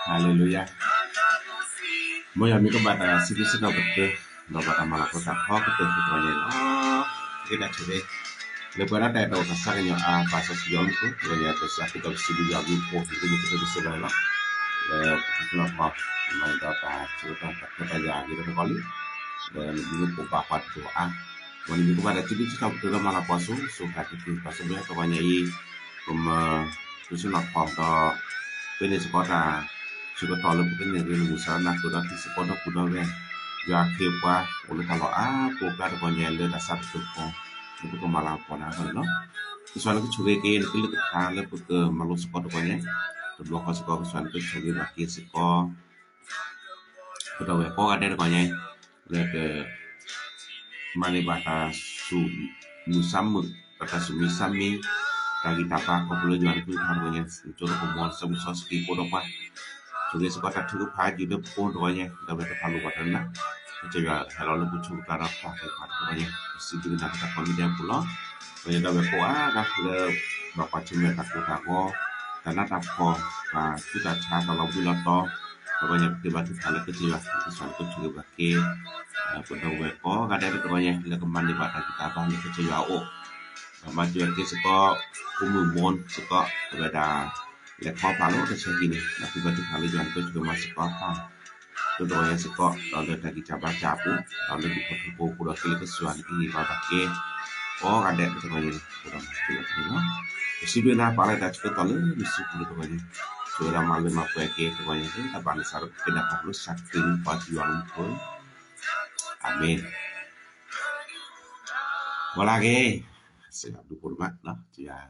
Haleluya. Moya mi ko bata sibisi no betul. No bata malah ko tak ho betul ko nya. Kita curi. Lepas ada tahu kasarnya pasal siang tu, dia pasal kita sibuk lagi po itu kita bisa bela. Kita nak main data cerita kita lagi tu kali. Dan juga beberapa doa.วันนี้ก็ว่าที่ที่เราตัวมาละพอสูสุขที่ที่pasal diaก็ว่านี้ผมรู้สึกพร้อมต่อเป็นสปอร์ตsudah tahu lebih ni dia usaha nak sudah di sekolah sudah we ya kepa oleh kalau poka de punya le dasar tu ko itu ko malah pona no soalnya cuge ke ni le ta le ke malu sekolah punya tu blok sekolah soalnya ke cuge baki sekolah sudah we ko ada de punya le ke mani bata su musamu bata su misami lagi tapa ko boleh jual tu harganya coro ko mon semusos ki ko do pa Jadi sebab tu pagi dia pun doanya dah berpalu wadana. Jadi kalau lu butuh cara apa doanya mesti dengan kita pemikiran pula. Banyak dah berpoa dah le bapa cuma takut karena takut kita cara kalau bulan to banyak tiba-tiba kalau kecil sesuatu juga bagi pada weko kadang doanya le keman di bata kita apa le kecil au. Maju ke sekolah umumon sekolah berbeda le kho palu ke segini tapi batu kali jangan tu juga masih apa tu doanya sekok lalu tadi baca pun lalu dipopo pura kali kesuan ini pakai ada semuanya kurang jelas no sibena pala dah cukup lalu mesti perlu doanya sudah malam apa ke doanya tu tak balik sarap kena perlu saking pajuan pun amin walage sebab dukun mak no dia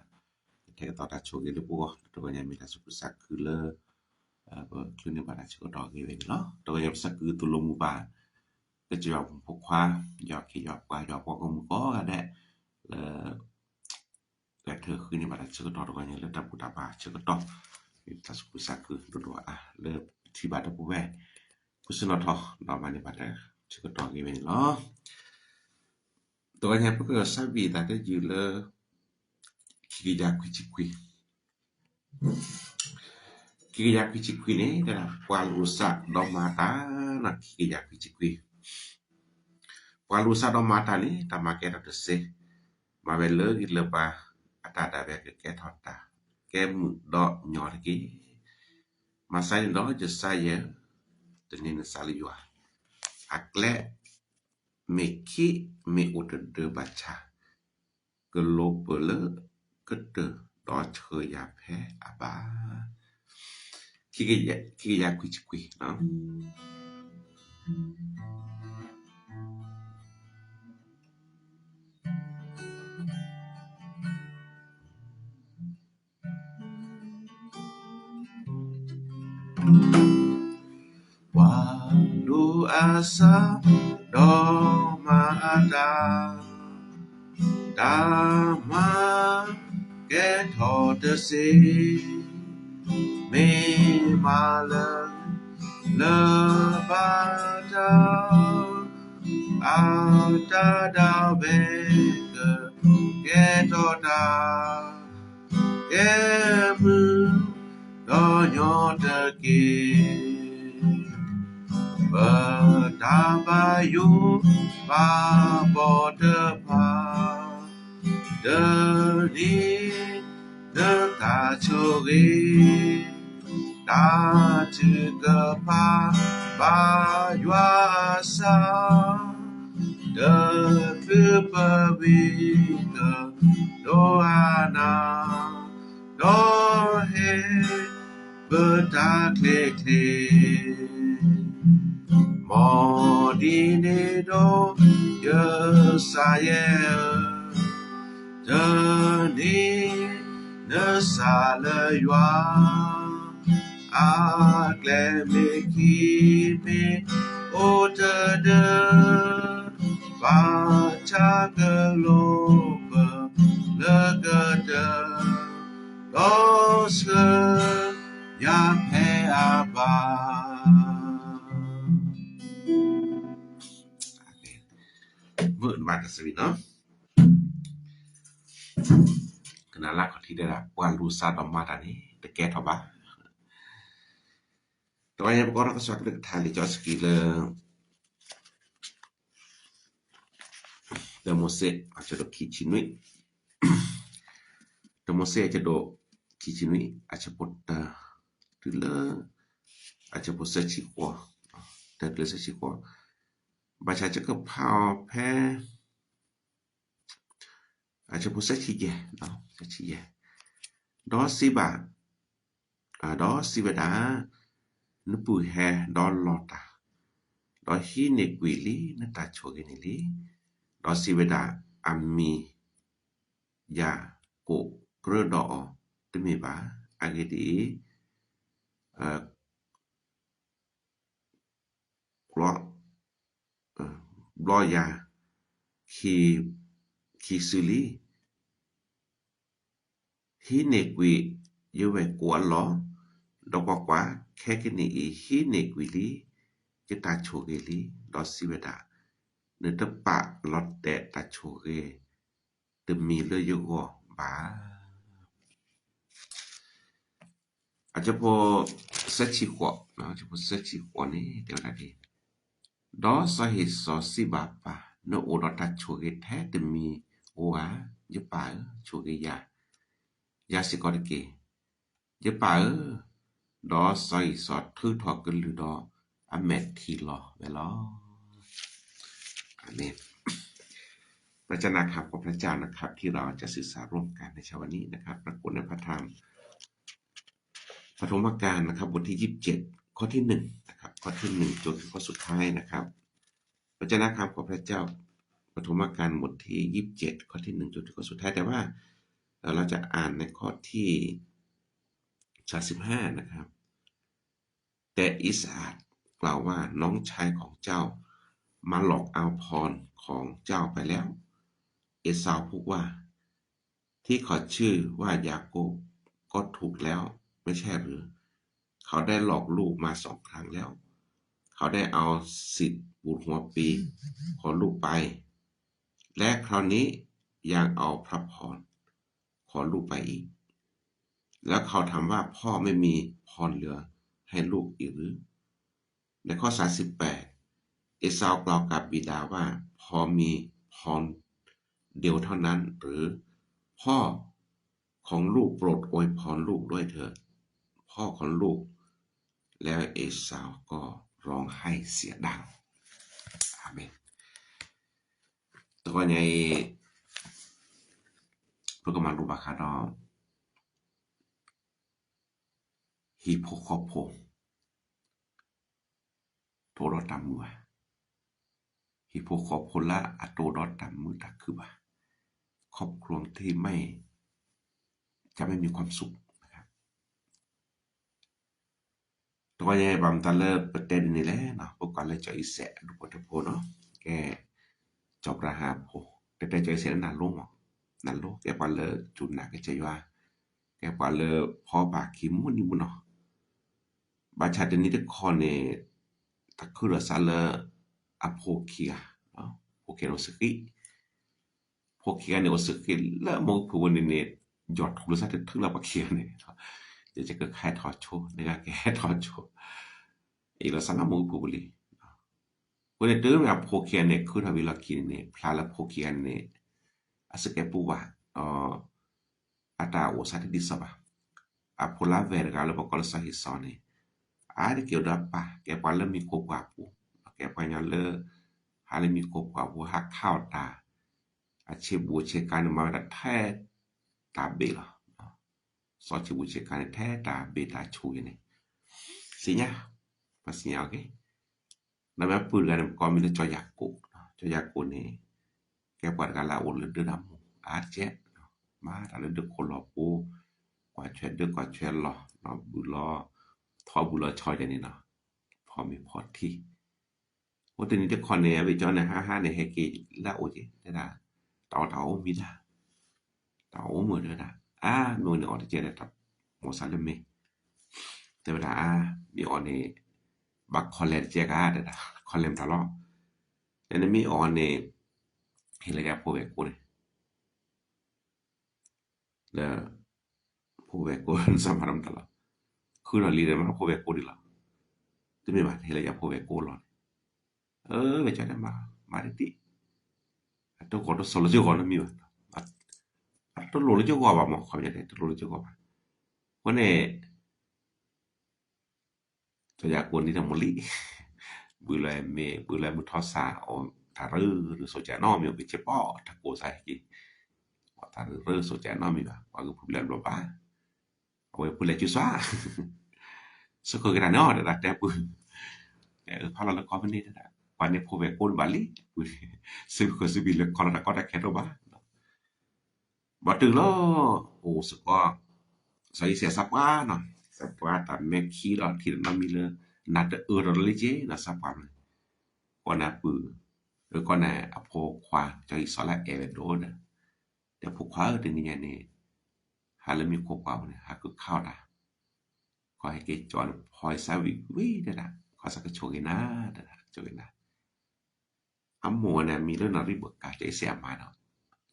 Kita tak tahu gitu pun, doanya minta sukusak kule, kini pada cukup doa gitu loh. Doanya bisa ketulung muka, kejawab pokwa, jawab pokwa ada, leher kini pada cukup doanya le tak buat apa cukup doa. Kita sukusak ke doa, le tiba ada puwe, kusenot toh, namanya pada cukup doa gitu loh. Doanya pun sabi tadi jule Kiriya kucikwi ni adalah puan rusak domata nak kiriya kucikwi. Puan rusak domata ni tamake ada sih. Mabele gila pa atada beke ke thota. Ke do nyor ki. Masai do je saya tenin saliyua. Akle meki me ude baca. Global kete do chhe ya phe aba kiriya kucikwi no walu asa do maada dama Get hot to see me malam lebada ada beke get oda gemu donyo deki betabayu babodepa Deni dekacuri da juga bayuasa de pebita doana dohe betaklekle modine do yesaya Deni nesala yua akleme kimi otade มื้อมาตสวิเนาะขณะลักที่ได้รับว่ารู้ซาดออกมาตานี้แต่แก้ทบ่ตัวอย่างประกอบกับสักเรื่องทาลิจอสกิลเดโมเซอาจจะdo kicinui Demose aja do kicinui aja potta tula aja posa chikwa ta tula sa chikwa baca aja ke pao pe aja posa chije no sa chije do siba do sibada nupu he do lota do hine kwili na ta chogeni li do sibada ami ya ko kredo temi ba agedi bloya ki sili hinekwi yewe kwa lo dokwa kwa kekini hinekwi li kita chogeli do sibeda ne tepa lotte ta choge demi le yugo ba aja po sechi kwa no aja po sechi kwa ni de tadi do sahi so sibapa no odota choge the demi oa je pa choge ya sikorike je pa do sai so thu thok ke lu do amet thi lo ve loอาเมนพระเจ้านะครับขอบพระเจ้านะครับที่เราจะสื่อสารร่วมกันในเช้าวันนี้นะครับปรากฏในพระธรรมปฐมกาลนะครับบทที่27ข้อที่1นะครับข้อที่1จนถึงข้อสุดท้ายนะครับพระเจ้านะครับขอบพระเจ้าปฐมกาลบทที่27ข้อที่1จนถึงข้อสุดท้ายแต่ว่าเราจะอ่านในข้อที่35นะครับแต่อิสอาคกล่าวว่าน้องชายของเจ้ามาหลอกเอาพรของเจ้าไปแล้วเอสาวพูดว่าที่เขาชื่อว่ายาโกบก็ถูกแล้วไม่ใช่หรือเขาได้หลอกลูกมา2ครั้งแล้วเขาได้เอาสิทธิ์บุตรหัวปีของลูกไปและคราวนี้ยังเอาพระพรของลูกไปอีกแล้วเขาถามว่าพ่อไม่มีพรเหลือให้ลูกอีกหรือในข้อ38เอสาวกล่าวกับบิดาว่าพอมีพรเดียวเท่านั้นหรือพ่อของลูกโปรดอวยพรลูกด้วยเถิดพ่อของลูกแล้วเอสาวก็ร้องไห้เสียดังอาเมนตัวในพระกำลังรูปคาดอฮิโพโคโพโทรตามมือฮิโพโคโพละอโตรตามมือตักคือว่าครอบครัวที่จะไม่มีความสุขนะครับตัวใหญ่บำตะเลประเด็นนี่แหละเนาะพวกกันเลยจะอิเสะดูปทโพเนาะแกจบราหาโพแต่ใจเสียนานลงนั่นโลกแกว่าเลยจุดหนักใจว่าแกว่าเลยพอบาคิมุนี่มุเนาะบาชาตินี้ตะคอเนี่ยตะคือซาเลอโพเคียเนาะโพเคียโนสกิโพเคียเนี่ยโอสกิแล้วมองผู้วันนี้ยอดทุกสัตว์ถึงแล้วบ่เคียเนี่ยเดี๋ยวจะก็แค่ถอดโชว์นะครับแค่ถอดโชว์อีกแล้วสังมองผู้บริวันนี้เดิมแบบโพเคียเนี่ยคือถ้าเวลากินเนี่ยพลาละโพเคียเนี่ยอาสเกปูว่าอาตาโอสัตดิสบะa pola verga le bokol sa hisone a de ke odapa ke pala mi ko kwapu ke panya le hale mi ko kwapu ha khao ta a chebu che kan ma da the ta be la so chebu che kan the ta be ta chu ne sinya pasinya okay na ma pu ga ko mi le choyako ne ke par ga la o le de dam a che ma ta le de ko lo puกว่าเชดกว่าเชลอเนาะบุลอทอบุลอชอยจังนี่เนาะพอมีพอที่ว่าตัวนี้จะคอนเนี่ยไปจอใน55ในเฮกิแล้วโอจิได้เตามีดาเตามือเด้อมือเนี่ยออกเจได้ตับโมซาเลเมแต่เวลามีออนนี่บักคอเลนเจกาได้คอเลมตลอดแต่มีออนนี่ เห็นระยะโพเวโกนี่แล้วโพเวโกสามารถทำตลอดคือเราลีเดอร์มาโพเวโกดิล่ะจะไม่มาเห็นระยะโพเวโกหรอกไปจัดมาดิตัวคนตัวโซโลจิโกนะมีว่ะตัวโลจิโกว่าหมอเขาจะได้ตัวโลจิโกว่าวันนี้จะอยากคนที่ทำมลิบุลเมบุลมุทอสาอทารือหรือโซจานอมีเป็นเฉพาะถ้าโกใส่กี่ทารือโซจานอมีว่าว่าคือผู้เล่นบ่บ้าเอาไว้ผู้เล่นจุซาสกกระนอได้แต่ปืนพอเราละครมันนี่ได้วันนี้ผู้เวโกนบาลีซึ่งก็สิบิลคอร์ตะก็ได้แค่ตัวบ้าบ่ถึงแล้วโอ้สกอใส่เสียสับว่าเนาะสับว่าตามแม่ขี้เราที่มันมีเลยนัดreligie na sapam kona pu kona apo kwa jai sala evedona de pu kwa de ni ne halami ko kwa ne ha ku khao da ko hai ke jon phoi sa wi da ko sa ka choge na da choge na ammo ne mi le na ri bu ka je sia ma no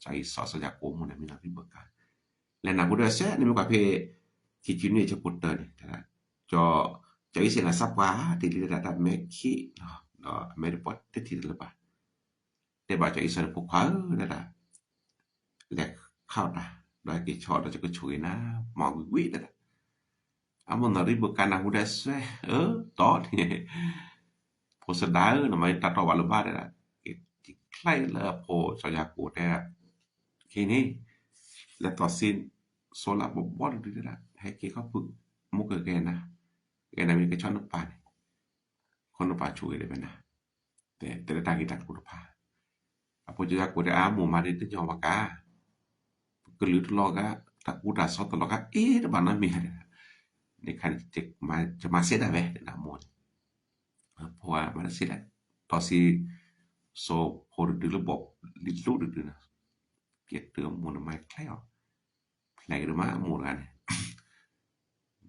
jai so sa ya ko mo ne mi na ri bu ka le na bu da se ni mi ka pe ki ji ni je pu ta ni da jo Jadi sila sapa di data meki no meripot ti leba de ba jadi sala pukha da le khao da da ki cho da ko chui na ma wi da amon na ri bu kana hu da se to ni po sa da na mai ta to wa lu ba da ki klai la po so ya ku da ki ni la to sin so la bo bo da hai ki ko pu mu ke ke na e na mi che hanno pane quando faccio vedere bene te le taghi da pure pa appoggio da pure a mo ma de jo ma kaก็ลือตลอดก็ตะกูดาสอตลอดก็ตะบานะมีในคันมาจะมาเสียได้เว้นะหมดเพราะว่ามันเสียได้ตอสิโซโพดดึระบบลิลุดึนะเกียรเติมหมดมาแคล้วแพลกมาหมดกัน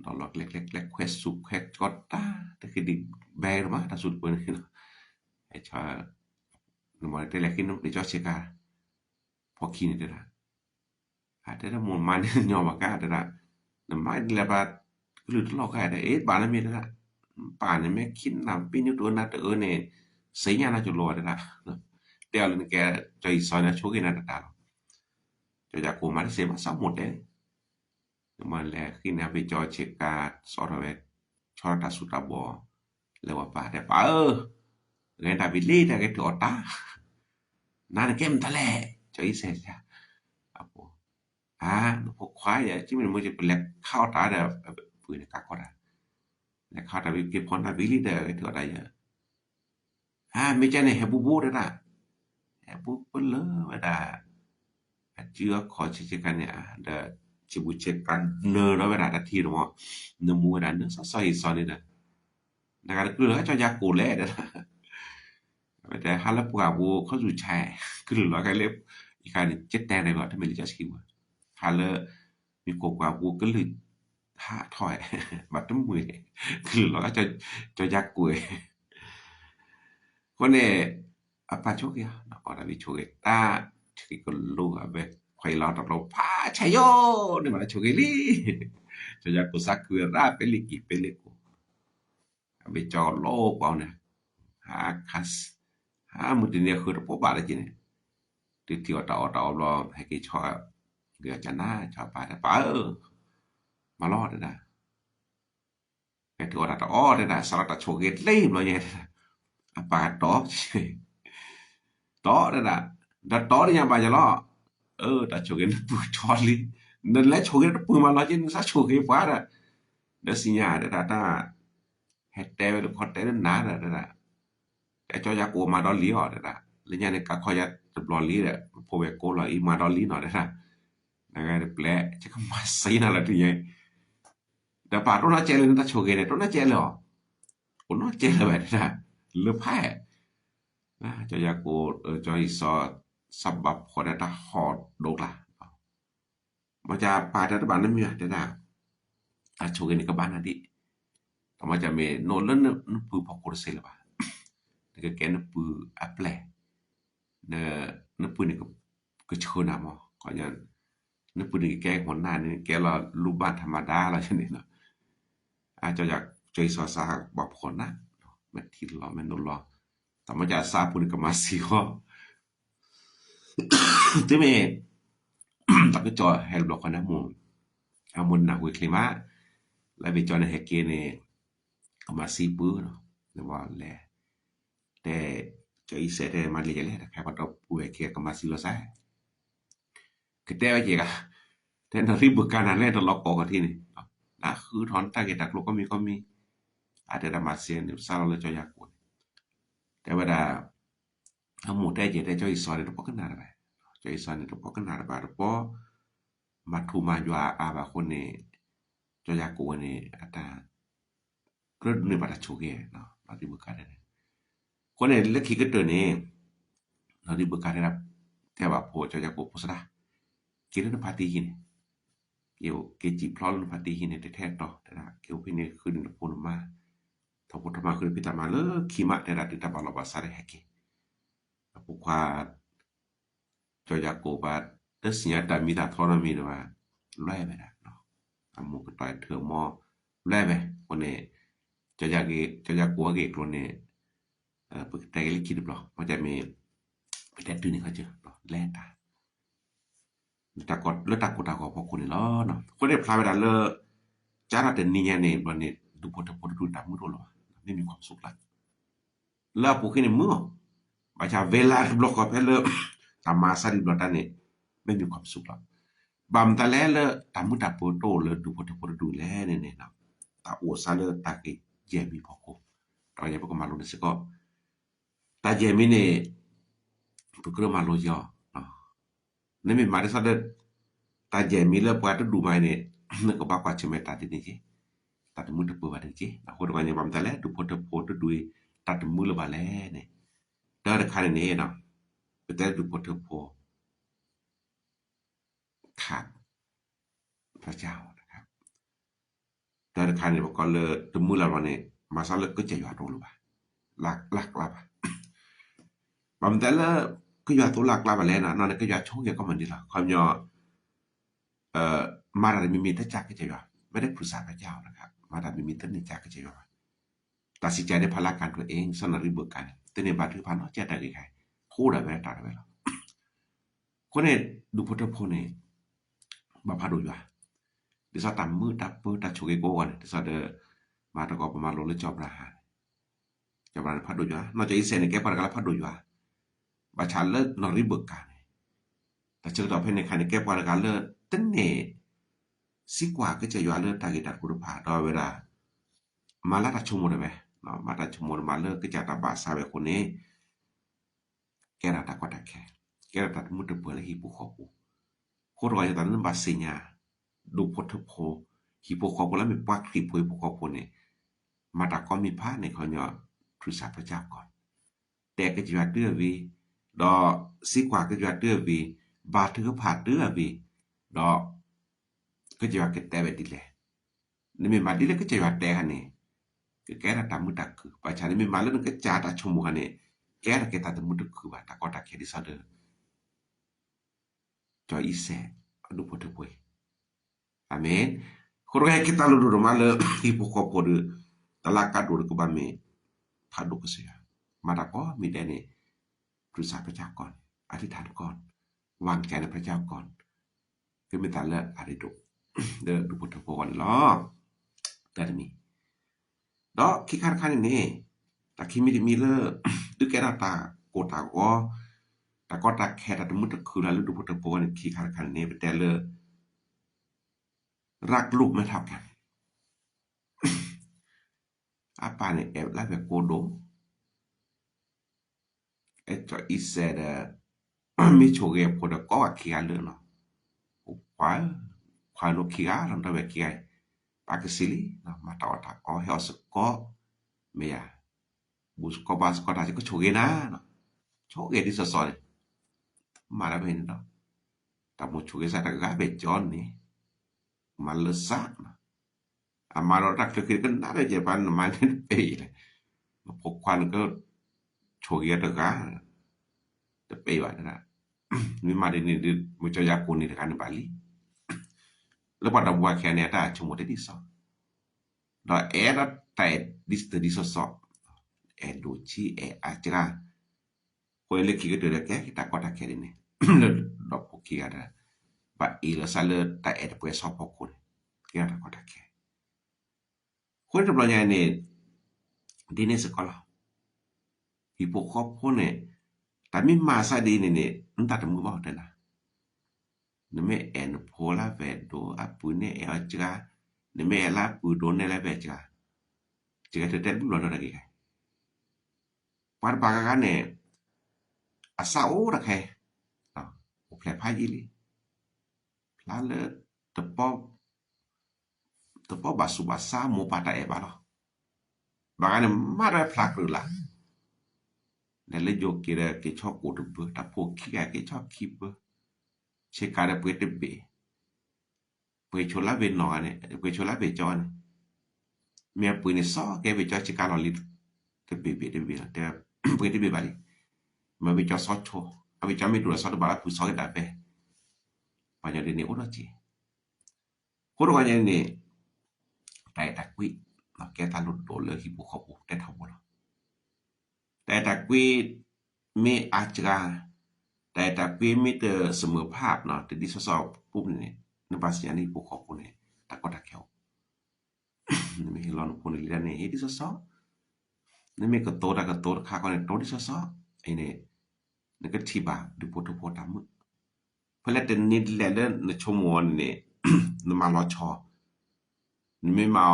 ดอลเล็กๆเควสสุกแค่กดตาแต่คือดิแบร์มาถ้าสุดเปิ้นไอ้ชานมแต่แลกินในจอเชกาพอคินได้ละแต่ถ้าหมดมันยอมกาได้ละนำมาแล้วบาหรือลอกได้บานะมีได้ละป่านนี่แม่คิดนำปีนี้ตัวนะเนี่ยเสียนะจุลอได้ละเดี๋ยวนึงแกใจซอยนะโชกินะตาจะอยากกูมาเสียมาซับหมดเลยมันแลขึ้นนะไปจอเชกาสอรเวชอตาสุตาบอแล้วว่าป่าแต่ป่าไงดาวิดลีแต่แกตัวตานั่นเกมทะเลจอยเสร็จจ้ะพวกควายที่มันจะเป็นแลกข้าวตาเด้อปืนกากอดแลกข้าวตาวิเก็บพรดาวิดลีเด้อตัวใดไม่ใช่ในแฮบูบูเด้อนะแฮบูเปิ้นเลยว่าดาเจือขอชิกันเนี่ยเด้อci bucekan ne lo vera da ti no ne mu da ne sa sai sa ni da na ga ku la cho ya ku le daแต่ฮาละปวาบูเขาอยู่แช่คือหลอกันเล็บอีกอันนึงเจ็ดแตงได้บ่ถ้าไม่รู้จะคิวฮาละมีกว่าบูก็เลยท่าถอยบัดมือคือหลอก็จะยักกวยคนเนี่ยอะปาโชกยานะออดาวิโชกตาที่ก็รู้อะเบไขลอตเราพาชัยโยนี่มันโชกลีจะยักกุซักคือราเปลิกิเปเลโกไปจอโลกเอาเนี่ยหาคัสมุดเนี่ยคือพวกบาดจริงที่ที่ว่าต่อรอให้กี่ชอเกือจะหน้าชอปาแต่ป้ามารอดนะแค่ที่ว่าต่อได้นะสลัดโชเกตเล่มเลยเนี่ยปาต่อได้นะดัดต่อได้ยังไปจะรอแต่โชเกตปูชอลินั่นแหละโชเกตปูมาล้อจริงซะโชเกตฟ้าน่ะเดสิญาได้ตาเฮ็ดแต่คอแต่นั้นหนาน่ะแต่จอยากูมาดอลลีอ๋อได้แล้วเนี่ยก็ขอยาตบลอลีเนี่ยพอเวโกลอีมาดอลลีหน่อยได้นะแปลจะก็มาใส่นั่นล่ะทีนี้แต่ปาโตนะเจเลยนะโชเกเนี่ยโตนะเจเลยอ๋อโอ้นะเจเลยแบบนะเลอแพ้นะจอยากูจอยซอสับบับขอได้ตาฮอดโดกล่ะมันจะปาแต่บ้านนั้นมีได้โชเกนี่ก็บ้านนั่นดิแต่มันจะมีโนลันนปือพอโคเซลบ่ะque ken pu apple ne นึกปืนนี่ก็เชิญน่ะหมอก็ยันนึกปืนนี่แกคนหน้านี่แกละรูปบ้านธรรมดาล่ะจังนี้เนาะอาจจะอยากใจสอสาบอกคนนะแม่ทิลอแม่นลอแต่มันจะสาปุนก็มาสิก็ที่แม่ตักก็จอเฮลบล็อกกันนะหมู่เอามุนน่ะหุยคลิมาแล้วไปจอในแฮกเกนี่ก็มาสิปื้อเนาะแต่ว่าแลแต่จะอีเสร็จมาเลยแหละแค่ว่าเราป่วยแค่ก็มาสิโลซะก็แต่ว่าเจกะแต่นริบุกันนั่นแหละต้องล็อกออกที่นี่นะคือถอนตาเกตักโลก็มีอาจจะมาเสียนซาเราเลยจะอยากกวนแต่ว่าเอาหมู่ได้เจได้จ้อยสอนได้ปกนาได้จ้อยสอนได้ปกนาได้บ่ปอมาทูมาอยู่อาบาคนนี่จะอยากกวนนี่อาตาก็นี่บ่ได้โชเกเนาะเราที่บุกันได้คนนี่เล็กขี้ก็ตัวนี้เราที่บุกันได้รับแต่ว่าโพจะอยากกวนโพสดากินในปาร์ตี้นี่เกี่ยวเกจิพลอลปาร์ตี้นี่แท้ๆต่อนะเกี่ยวพี่นี่คือในโพนมาถ้าพุทธมาคือพิตามาเลขีมะแต่ละติตาบาลบาสาเรแฮกปุควาจอยาโกบาเดสิญาตามีตาทอนามีว่าแลไปนะเนาะอามุกตอยเถือมอแลไปคนนี้จอยาโกเกคนนี้ปึกแต่ลิคิดบ่มันจะมีแต่ตื่นนี่เขาเจอเนาะแลตาตากดแล้วตากดตากพอคนนี่ล้อเนาะคนได้พลาไปได้เลจาระเดนี่เนี่ยบ่นี่ดูพอดูตามมือโลไม่มีความสุขละแล้วพวกนี้มือบาชาเวลาบล็อกไปเลยตามมาซาดิบลอตานี่ไม่มีความสุขละบำตะแลเลยตามมุตาโปโตเลยดูพอดูแลเนี่ยนะตาโอซาเลยตาเกเจมีพอโกตอนนี้พวกมาลงนี่ก็ตาเจมีเนี่ยพวกเรามาลงยอเนาะนี่มีมาได้ซะเด้อตาเจมีเลยพอจะดูมาเนี่ยนึกว่าว่าจะไม่ตาดินี่จิตัดมือตะปูบาดจินะคนว่าเนี่ยบำตะแลดูพอดูตัดมือละบาแลเนี่ยเด้อคันนี้เนาะแต่ดูพอขาดพระเจ้านะครับแต่คันนี้บอกก็เลยตมือละวันนี้มาซะเลยก็จะอยู่ตรงรู้ป่ะลักละป่ะบำแต่ละก็อยู่ตัวลักละบาแลนะนั่นก็อยู่ช่องก็มันดีล่ะความย่อมาได้มีแต่จักก็จะอยู่ไม่ได้ปรึกษาพระเจ้านะครับมาได้มีแต่นิจักก็จะอยู่ตัดสินใจในพละการตัวเองสนริบกันแต่ในบาดคือพันเนาะจะได้ไงคู่ได้ไม่ได้ตัดไว้แล้วคนนี้ดูพุทธพจน์นี่บ่พาดูอยู่ดิซาตามมือตับเปิดตาชุกโกกันดิซาเดมาตะกอประมาณโลเลยจอบราหาจอบราพาดูอยู่นอกจากอีเซนแกปะกะพาดูอยู่บาชาเลิกนอริบกันแต่เจอต่อไปในคันแกปะกะเลิกตั้งเนี่ยสิกว่าก็จะอยู่เลิกตากิตัดกุรภาดอเวลามาละตาชุมได้มั้ยเนาะมาตาชุมมาเลิกก็จะตาบาซาเวคนนี้แกราตากว่าตาแค่แกราตามุตเปิดและหิปุขอปูโคตรว่าจะตอนนั้นบาสิญาดูพทโพหิปุขอปูแล้วมีปักหิปุขอปูนี่มาตาก็มีพระในเขาย่อพระสัพพเจ้าก่อนแต่ก็จะว่าเตื้อวีดอสิกว่าก็จะว่าเตื้อวีบาถือผาดเตื้อวีดอก็จะว่าเกแต่เวดิแลนี่มีมาดิแลก็จะว่าแต่หันนี่ก็แกราตามุตักคือประชานี่มีมาแล้วก็จาตาชมุหันนี่แกราเกตาตมุตักคือว่าตาก็ตาแค่ดิซาเดอจอยอีแซดูพทโพAmen. Koro kita lu dulu male hipokoko de talaka do ko ba me phadu ko sia. Mata ko miได้นี่ปรึกษาพระเจ้าก่อนอธิษฐานก่อนวางใจในพระเจ้าก่อนคือมีตาละอริโดเด้อดูพุทธพจน์ลอแต่มีดอกคิคันคันนี่ตะคิมีมีเลดึกแกตาโกตาก็ตะก็ตะแค่ตะมุตคือแล้วดูพุทธพจน์คิคันคันนี่ไปแต่เลยรักลูกไม่เท่ากันอาปาเนี่ยแอบลาแบบโกโดไอ้จออีเซดมีโชเกพอดก็ว่าเคียเลยเนาะควายโนเคียลังตะเวเคียปากสิลีนะมาตาตาก็เฮาสก็เมียบุสก็บาสก็ตาก็โชเกนะเนาะโชเกดิซอมาแล้วเห็นเนาะแต่โมโชเกซะตะกะเบจอนนี่malesak amaro tak fikir kan ada je pan main pe le pokwan ko chogia ta ka te pe wa na mi ma de ni mo cho ya ko ni de kan bali le pa da wa ke ne ta chumo de di so da era tai dis de so so e do chi e atra ko le ki de ke ta ko ta ke ni le do ko ki ada ba il sa le ta e de pues so po ko ki ada ko ta ke ko de blo nya ni di ne sekolah hipokop ko ne ta mi masa di ne nta ta mu ba de na ne me en pola vedo apune e ajra ne me la pu do ne la veja jika te te bulo da ke par ba ga ne asa o ra ke o ple pa yili la le te po basu basa mo pata e ba lo ba ga ne ma ra plak ru la ne le jo kira ke chok ko tu ta po ki ga ke chok ki bu che ka da pu te be pu chola be no ne pu chola be jon me pu ne so ke be cho che ka lo li te be te pu te be ba li ma be cho so cho a be cho me du so da ba pu so da be pa nya de ne o ro chi ko ro ga ne tai ta qui ma ke ta lu do le hi bu kho bu te tha bo loแต่ตะกี้มีอาจารย์แต่ตะกี้มีแต่เสมอภาพเนาะแต่ดิสอบปุ๊บนี่ในภาษานี้ผู้ขอบคุณนี่ตะก็ตะเขียวนี่มีลองคนนี่นี่ดิสอบนี่มีก็โตตะก็โตค่าก็เนี่ยโตดิสอบไอ้นี่นี่ก็ที่บาดูโพตตามเพิ่นละแต่นี่แหละเด้อในชั่วโมงนี่นมารอชอนี่ไม่มา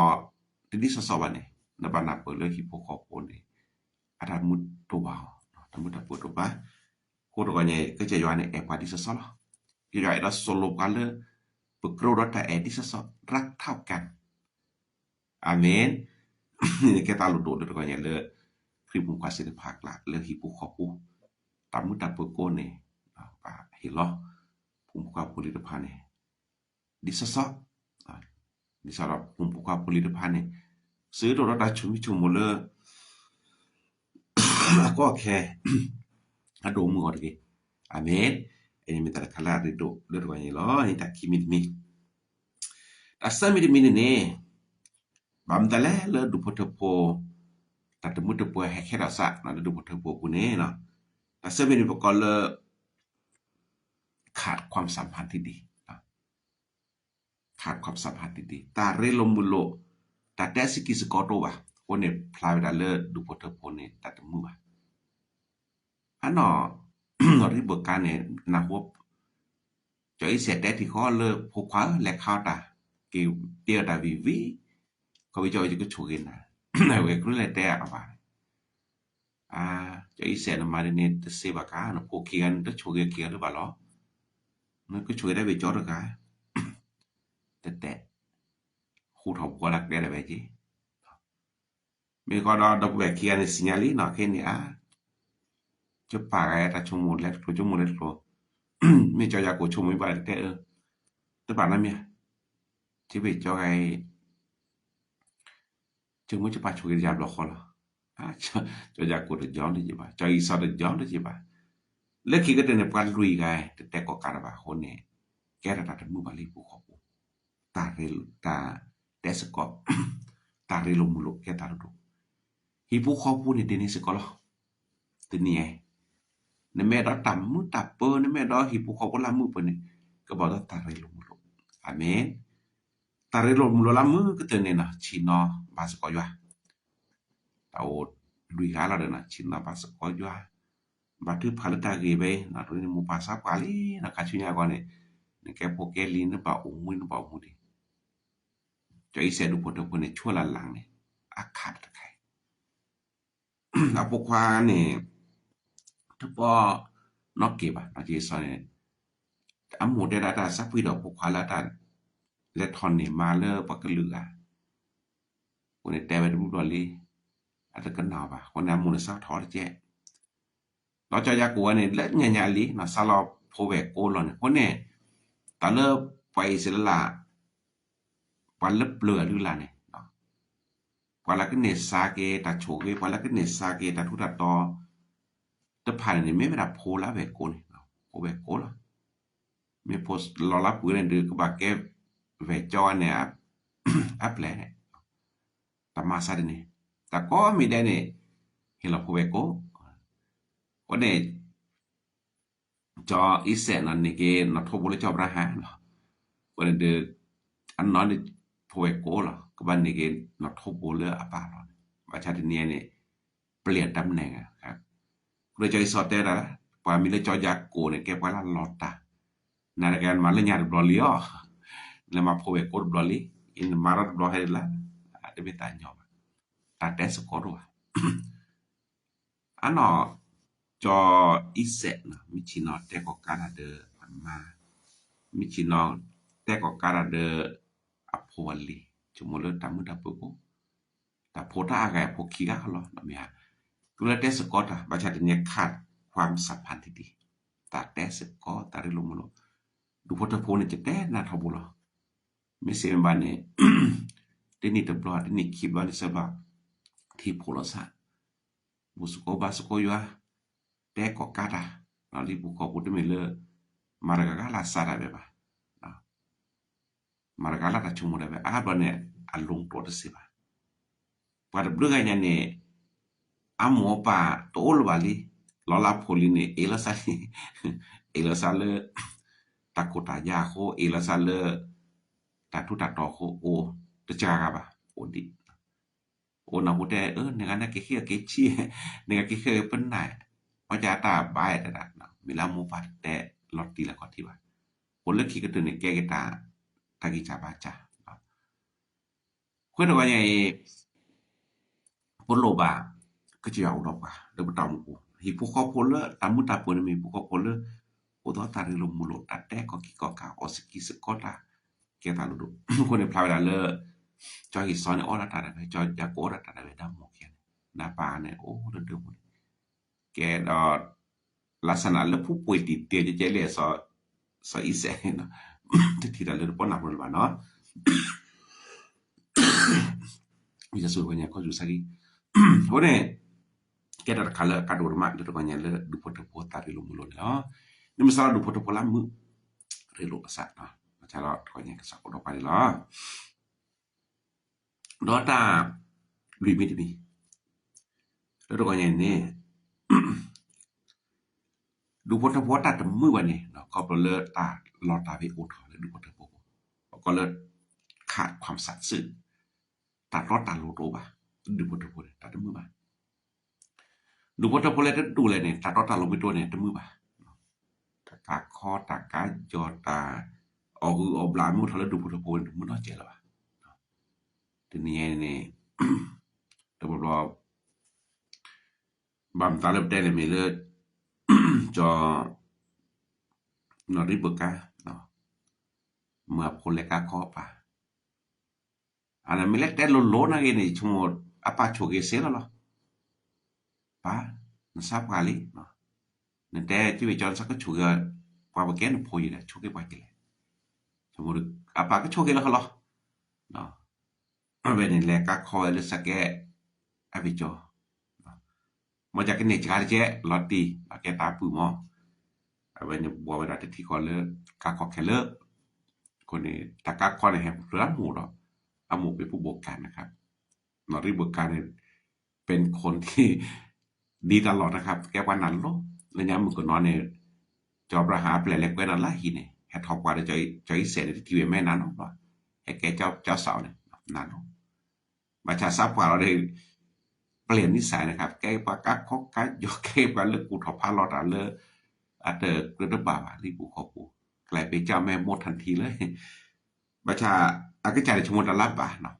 ดิสอบอันนี้นบานาเปิดเลยที่ผู้ขอบคุณนี่ada mut to ba tamu ta poto ba ko ro nya ke je yo ne e pa di so so ki ra da solo ka le pu kro ro ta e di so so rak thau kan amen ni ke ta lu do de ko nya le kri pu ka se de phak la le hi pu kho pu tamu ta pu ko ne pa hi lo pu ka pu li de pa ne di so so di sa ra pu ka pu li de pa neซื้อโดดาชุมิชุมleก็แค่อะโดมืออดกิอาเมนเอมิตะคาลาดิโดเลือดว่าอย่างล้อนี่ตะคิมิมิตัสมิดมินเนบำตะแลเลดูพทโพตัดมุตโพให้แค่ราษะนะดูพทโพกูเนเนาะตัสมิดปกลขาดความสัมพันธ์ที่ดีขาดความสัมพันธ์ที่ดีตาเรลมุโลตาแตสิกิสกอโตวะคนเนี่ยพลายดาเลดูพทโพเนี่ยตัดมืออันเนาะริบการเนี่ยนะฮบจอยเสร็จแต่ที่เขาเลพกขวาและข้าวตาเกี่ยวเตียดาวิเขาไปจอยจะก็ช่วยนะเวกรู้เลยแต่ว่าจอยเสร็จมาเนี่ยจะเสบกันนะพวกเขียนจะช่วยเขียนหรือเปล่าล่ะมันก็ช่วยได้ไปจอดกันแต่คู่ทบกว่าลักได้ไปจีมีก็ดอกแบกเขียนสัญญาณเนาะแค่นี้จะปากta chung một lét của chung một lét của mình cho ya của chung mấy bài thế tức bạn năm nha chỉ bị cho cái chung mới cho ba chung cái giảm lọc là cho ya của được gió đi bà cho ý sao được gió được bà lấy khi cái tên này quan lùi cáiแต่ก็การbàคนเนี่ยแกระดับมือบาลีผู้ขอบตาเรลตาแต่สกอตาเรลมุลแกตาดูฮิผู้ขอบผู้เนี่ยเดนิสกอลตัวนี้ในแม่ดอตำมือตับเปในแม่ดอหิปุเขาก็ละมือเปนี่ก็บอกว่าตาเรลมุลอาเมนตาเรลมุลละมือก็เตเนี่ยนะชินอบาสกอยว่าตาโอลุยหาละเด้อนะชินอบาสกอยว่าบาทึพาลตาเกเบนะตรงนี้หมู่ภาษากว่าลีนะคาชุญญาก่อนนี่แกพวกแกลีนบ่อุมุนบ่มุดิจะอีเสดูพอตพนี่ชั่วหลังๆนี่อาขาดตะไคแล้วพวกควานี่ทุปอนอกเก็บนะจีซอนี่อำหมู่ได้ดาสักพี่ดอกพวกควาละตาและทอนนี่มาเลอปะกะเหลือคนนี่แต่ไปดูดอลีอาจจะกันหนาวป่ะคนนำหมู่ซักถอดแจ้เราจะอยากกลัวเนี่ยเล็กใหญ่ๆลีนะซาลอโพเวกโกลอนคนเนี่ยตาเลิไปเสร็จละปันเล็บเปลือหรือล่ะเนี่ยปันละก็เนซาเกตาโฉเกปันละก็เนซาเกตาทุตาตอตะผ่านนี่ไม่ได้โพละเวกโกนี่โพ Poveco là mais pos lola pure de que ba que vejo ne a plene ta masa de ne ta ko mi de ne hila Poveco o ne cho ise na ne ke na thobo le cho bra ha o ne de an no ne Poveco là que ba ne ke na thobo le apa lo ba cha de ne ne เปลี่ยนตำแหน่งครับเลยจะสอดแต่ละปามีเลยจอยากโกเนี่ยแกว่าละลอตานาแกนมาเลยญาติบลอลีแล้วมาโพเวโกบลอลีอินมารัดบลอให้ละเดเบตานยอตาแต่สกอรัวอันอจออิเซนะมิชินอแต่ก็การเดมามิชินอแต่ก็การเดอโพวลีจุมเลตามุดาปุโกตาโพตาแกพวกขี้กะลอนะเมียกุลเตสกอตบาชาเนี่ยขาดความสัมพันธ์ที่ดีตาแต่สกอตาริลมโลดูพอตะโพเนี่ยจะแต่นาทบุลไม่เสียบานเนี่ยได้นี่ตบลอดนี่คิดว่านี่สบาที่โพลสะบุสโกบาสโกยัวแต่ก็กาดาเราลิบุกอบุตเมเลมารากาลาซาดาเบบามารากาลาตะชุมดาเบอาบเนี่ยอันลงตัวตะสิบาว่าดบลึกไงเนี่ยamo pa tol bali lola poline ela sale takota ya ho ela sale tatuta to ho o te jaga ba odi ona hote ne kana ke ke chi ne ke ke pen nai pa ja ta bai ta na mila mo pa te lotti la ko ti ba ko le ki ke te ne ke ta ta ki ja ba cha ko no ga ye po lo baก็จะเอาดอกว่าเดบตามกูหิพวกเขาพลละตามมุตาปนมีพวกเขาพลละโอตอตาริลมุโลตัดแต่ก็กิกอกาออสกิสกอตาเกตาลุดคนในพลาวดาเลจอยซอนออลาตาได้จอยยาโกราตาได้ดำหมอกเขียนนาปาเนี่ยโอ้เดิมๆแกลักษณะแล้วผู้ป่วยติดเตียจะเลยสออีเซเนาะที่ดาเลยปนนับบ่เนาะมีจะสู้กันเนี่ยก็อยู่ซะดิโหเนี่ยKeda kala kadur mak de banyak le du foto tari lu mulun la ni masalah du foto pola mu relo sak na cara ko nya sak do pai la dota limit ni le ko nya ni du foto ta de mu wa ni ko le taลอตาไปโอทอle du fotoก็le ขาดความสัตย์ซื่อตัดรอตาโลโตบาdu foto ta de mu baดูพอตะโพเลดูเลยเนี่ยตาตาลงไปตัวเนี่ยตะมือบ่ตะกาคอตะกาจอตาออคืออบลามุทะแล้วดูพอตะโพมันน้อยใจแล้วบ่ทีนี้เนี่ยตะบ่รอบามตาเลบได้เลยมีเลจอนอริบกาเนาะเมื่อโพเลกาคอป่ะอันนั้นมีเล็กแต่โลนะนี่ชั่วโมงอะปาโชเกเซแล้วpa nasap kali no nte tiwe jon sak chuga pa bagen phoi la chuge pa kile chumur apa ka chuge la khalo no ben le ka khoi le sake abicho mo ja ke ne char je lotti ba ke ta pu mo ben bo ba ta ti ko le ka ko ke le ko ni ta ka ko ne he ra mu do amu peผู้บกกันนะครับนอริบกันเป็นคนที่ดีตลอดนะครับแกว่านั้นโลแล้วยามมื้อก็นอนเนี่ยจอบระหาแปลเล็กไว้นั่นล่ะหิเนี่ยให้ทอกว่าใจเสียที่แม่นั้นบ่ให้แกเจ้าสาวเนี่ยนั่นมาชาทราบว่าเราได้เปลี่ยนนิสัยนะครับแกปากกักคอกกัยกแกว่าเลิกกูถอพาลอดเลอาเตกระบ่าวรีบขอปูกลายเป็นเจ้าแม่หมดทันทีเลยบัชาอากาศชั่วโมงละลับบ่เนาะ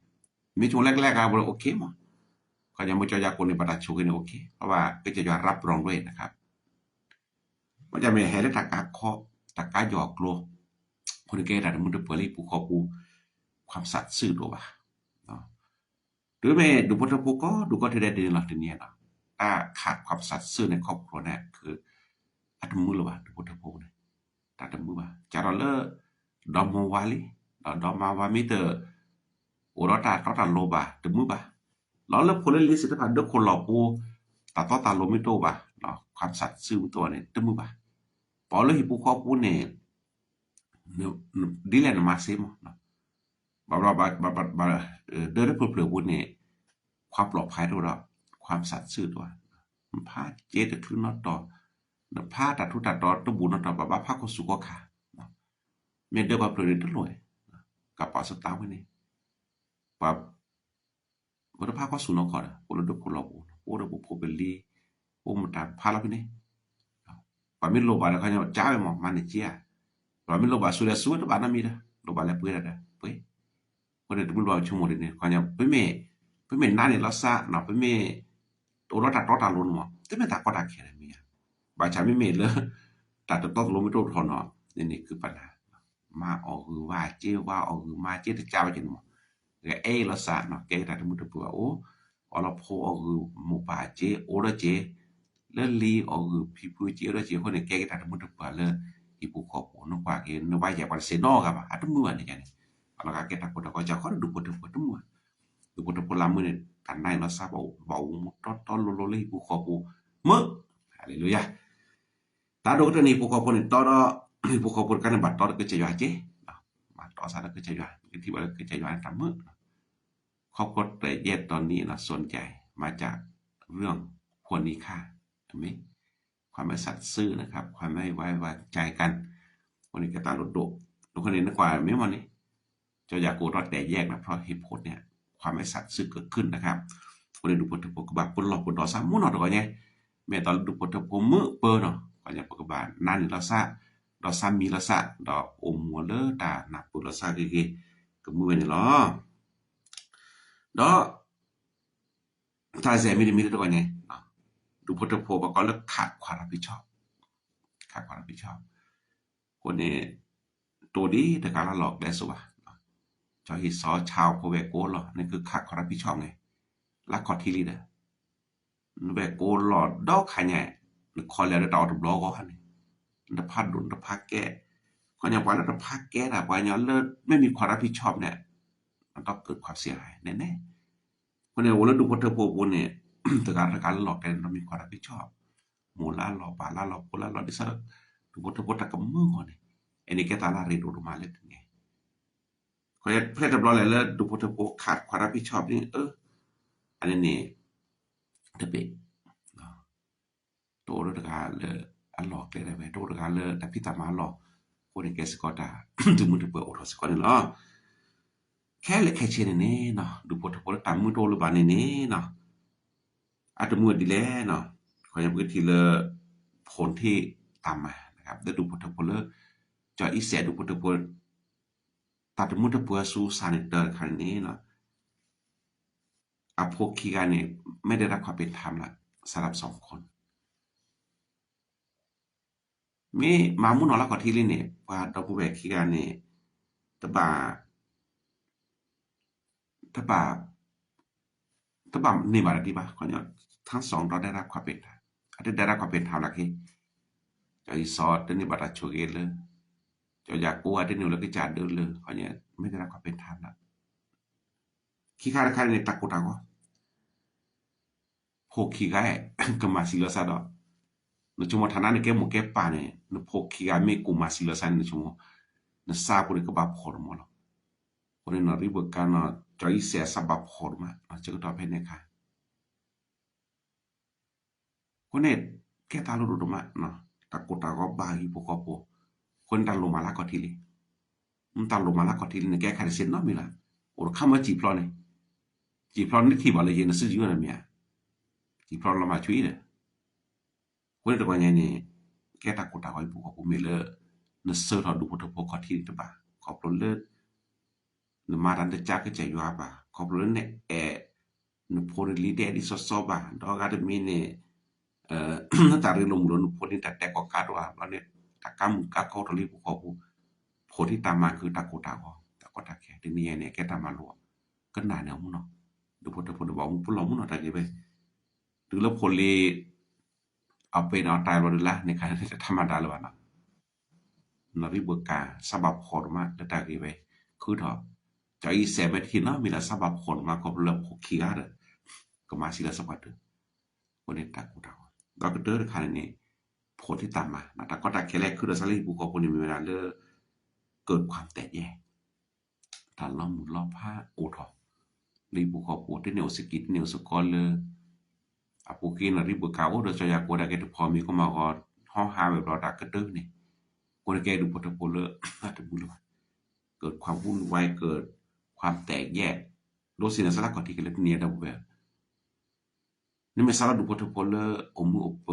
มีช่วงแรกๆก็โอเคมั้งก็ยังบ่จะอยากคนในประเทศชูกันโอเคเพราะว่าก็จะยอมรับรองด้วยนะครับมันจะมีให้ได้ตากาคอตากาหยอกโลคนแก่ได้มันจะเปิดให้ผู้ขอปูความสัตย์ซื่อตัวบ่เนาะหรือแม้ดูพทภูก็ดูก็ได้ดีล่ะทีนี้เนาะถ้าขาดความสัตย์ซื่อในครอบครัวเนี่ยคืออัตมือหรือว่าดูพทภูเนี่ยตัดมือบ่จารเลดอมวาลีดอมาวามิเตอร์โอรตาตาโลบาตมือบ่แล้วพลลิสิทธิพันธ์คนหลอกปูตาตาโลมิโตบ่เนาะความสัตย์ซื่อตัวเนี่ยตมือบ่ ปอเลยหิปูขอปูเนี่ยดีแล้วมาซิมบาเดินเปลือกปูเนี่ยความปลอดภัยด้วยความสัตย์ซื่อด้วยพาเจตถึงนอต่อพาตัดทุตัดต่อตบุนต่อบาพาก็สุกค่ะเมเดบาเปลือกตลอยกับปอสตาไว้นี่ปบ่ได้พาก็สุนก่อนบ่ได้คนเราบ่ได้บ่เป็นลีบ่มาตามพาแล้วนี่ปามิโลบาแล้วเขาจะจ้าไปหมอมันนี่เจียปามิโลบาสุดสุดบานามีดโลบาแล้วเปื้อได้เป้บ่ได้บุญบ่ชั่วโมงนี่เขาจะไปเมนั่นนี่ละซะเนาะไปเมตัวเราตัดต่อลนหมอแต่ไม่ตัดก็ตัดแค่มีบาชาไม่เมเลยตัดต่อลนไม่ต้องทนเนาะนี่คือปัญหามาออกคือว่าเจ้ว่าออกคือมาเจ้เจ้าจังหมอเอละซะเนาะแกตัดมุตปัวโอ้อเราพออคือหมู่ป่าเจโอระเจแล้วลีอคือพี่ผู้เจระเจคนนี่แกตัดมุตปัวเลยอีผู้ขอบนกว่าเกนว่าอย่าว่าเสนอครับอัตมือนี่จังนี่แล้วก็แกตัดคนก็จะขอดูปุตปุตมือดูปุตปุลามือนี่ตันได้ละซะเบาตอนโลเลยผู้ขอบมื้อฮาเลลูยาตาโดตนี่ผู้ขอบนี่ตอผู้ขอบกันบัดตอก็จะอยู่เจมาต่อซะก็จะอยู่ที่ว่าก็จะอยู่ตามมื้อครอบครัวแต่แยกตอนนี้นะสนใจมาจากเรื่องควรมีค่าใช่มั้ยความไม่สัตย์ซื่อนะครับความไม่ไว้วางใจกันคนนี้ก็ตาลดโดทุกคนเห็นกว่าแม้วันนี้เจ้าอยากโกรธแต่แยกนะเพราะเหตุผลเนี่ยความไม่สัตย์ซื่อเกิดขึ้นนะครับคนนี้ดูพุทธปกบาคนหลอกคนดอซ้ำมุ่นเนาะตัวเนี่ยแม้ตอนดูพุทธปกมื้อเปิ้นเนาะก็อย่าปกบานั่นละซะดอซ้ำมีละซะดอกอมหัวเลอตานับปุละซะคือก็มื้อนี่เนาะđó ta sẽมีตัวไงดูพุทธโภคก็เลิกขาดความรับผิดชอบคนนี้ตัวดีแต่การหลอกได้สุวะจอหิสอชาวโคเวโกหรอนี่คือขาดความรับผิดชอบไงลักขอทีลีเด้อเวโกหลอดดอกขะแหน่คอแล้วดอกบลอกหั่นนี่พัดดุนพักแก้ก็ยังว่าแล้วพักแก้น่ะว่ายังเลิศไม่มีความรับผิดชอบเนี่ยมันต้องเกิดความเสียหายแน่ๆคนเนี่ยว่าดูพุทธโภคเนี่ยแต่การหลอกกันต้องมีความรับผิดชอบหมู่ลาหลอกปาลาหลอกปุลาหลอกดิซะดูพุทธโภคกับมือก่อนนี่อันนี้แกตาลาเรดูมาเลยไงขอเพื่อเรียบร้อยแล้วดูพุทธโภคขาดความรับผิดชอบนี่อันนี้นี่ตะเปโตรกาเลยอันหลอกได้ไหมโตรกาเลยแต่พี่ตามาหลอกคนนี้แกสกอตาถึงมือเปิดออสกอตนี่เนาะแค่เลยแค่เช่นนี้เนาะดูพุทธโภคตามมือโตหรือบานี่เนาะอาจจะมือดีแล้วเนาะขอยังพื้นที่เลยผลที่ตามมานะครับได้ดูพุทธโภคจออีเสียดูพุทธโภคตัดมุทธโภคสู่สานิเตอร์ครั้งนี้เนาะอโภคีกันนี่ไม่ได้รับความเป็นธรรมละสำหรับ2คนมีมามุนอละก็ที่ลินี่ว่าดอกผู้แบกคีกันนี่ตะบานี่บาดดีป่ะขอเนี่ยทั้ง2เราได้รับความเป็นธรรมอาจจะได้รับความเป็นธรรมละคือจอยสอดนี่บาดโชเกเลยจอยอยากกลัวได้นี่แล้วก็จาดเดินเลยขอเนี่ยไม่ได้รับความเป็นธรรมละขี้ค่านี่ตักกุตาก็โภคีกายก็มาสิลาซาดno chumo thanane ke mo ke pane no phokhi ga me ku masila san no chumo no sa puri ka ba phormo lo ore no ribo kana choi se sa ba phorma no chego to phene kha kone ke ta lo do ma no ta ko ta go ba hi po ko po kon ta lo mala ko thili ta lo mala ko thili ne ke kha se no mi la or khama ji plo ne ji plo ne thi ba le yin su ju na mi ji plo lo ma chui deคนตะกว่านี่แกตะกุตะไว้ผู้ก็มีเลนเซอร์ดูพุทธโภคที่ตะบาขอบลเลิศนมาดันตะจักก็ใจอยู่บาขอบลเนี่ยนโพลิเดดิซอๆบาดอกาดมีเนี่ยตาเรลงลนโพลิตะแต่ก็กาดว่าแล้วเนี่ยตะกำกะเขาตะลิผู้ขอผู้โพที่ตามมาคือตะกุตะก็ตะกุตะแค่ทีนี้เนี่ยแกตามมาลวก็น่าแนวมุ่นเนาะดูพุทธโภคบอกพุ่นลอมุ่นเนาะตะกี้ไปหรือแล้วโพลีเอาไปเอาตายบ่ละในการที่จะธรรมดาแล้วนะนริบกาสบับขอมาตะตากีไปคือเถาะจอยแสมที่เนาะมีละสบับขอมาก็เริ่มขี้กาดก็มาสิละสบัดคนนี้ตะกุตาดอกเตอร์คันนี้ ผลที่ตามมานะแต่ก็ตาแค่แรกคือเราสลีผู้คนมีเวลาเลิกเกิดความแตกแยกถ้าล้อมรอบผ้าโอทอรีบุคอปูที่เหนียวสกิดเหนียวสกอลเลยอาปูกินรีบุกาโอโดจะอยากกว่าได้พอมีก็มาก็ห้องหาแบบเราดักกระตึ้งนี่คนแก่ดูพอตะโพเลอาจจะบุญเกิดความวุ่นวายเกิดความแตกแยกโดสินะสละก่อนที่เกิดเนี่ยดับแบบนี่ไม่สละดูพอตะโพเลอมืออเป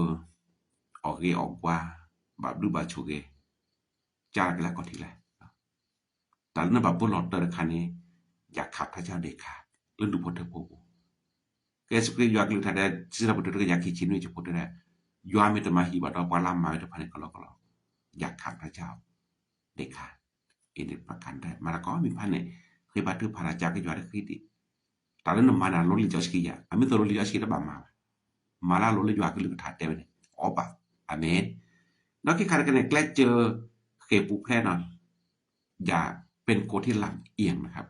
ออกเกออกว่าบาบดูบาโชเกจากันแล้วก่อนที่แหละแต่นั้นบาบุหลอดเตอร์คันนี้อยากขับพระเจ้าเด็กขาดเรื่องดูพอตะโพแกสุกอยากลือถ้าได้สิระบุตรก็อยากคิดชิ้นไว้จะพูดได้ยอมไม่ตมาหีบดอกปลามมาจะพันก็ลอกอยากขับพระเจ้าเด็กขาดเอเดประกันได้มาก็มีพันเนี่ยเคยบาดถือพระเจ้าก็อยู่ได้คือดิตอนนั้นมานาโลลิจอสกิยาอามิตัวโลลิจอสกิได้บามาลาโลลิอยู่ก็ลือถัดได้เนี่ยอปะอาเมนแล้วที่คันกันเนี่ยแกล้เจอเคปูแพร่นอนอย่าเป็นโกที่ลำเอียงนะครับ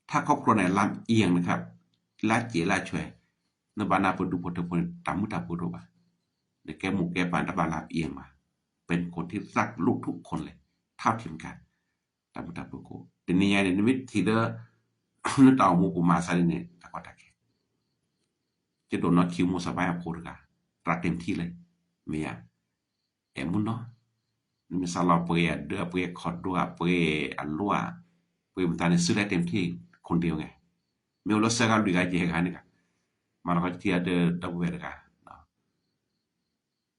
ถ้าครอบครัวไหนลำเอียงนะครับลาเจลาช่วยนบานาปดูพทพลตามมุตาปุโรบาในแก้หมู่แก้ปานตบาลาเอียงมาเป็นคนที่รักลูกทุกคนเลยเท่าเทียมกันตามมุตาปุโกแต่นี่ในนิมิตที่เด้อนตเอาหมู่ปูมาซาเนี่ยตะกอตะแกจะโดนนอคิวโมสบายอโพดการักเต็มที่เลยเมียเอมุนเนาะนี่มีซาลาเปยเด้อเปยคอดดัวเปยอัลลัวเปยมันตาเนี่ยซื้อได้เต็มที่คนเดียวไงเมียวรถเสกาดูกาเจกันนี่กะMalah kalau dia ada tahu mereka.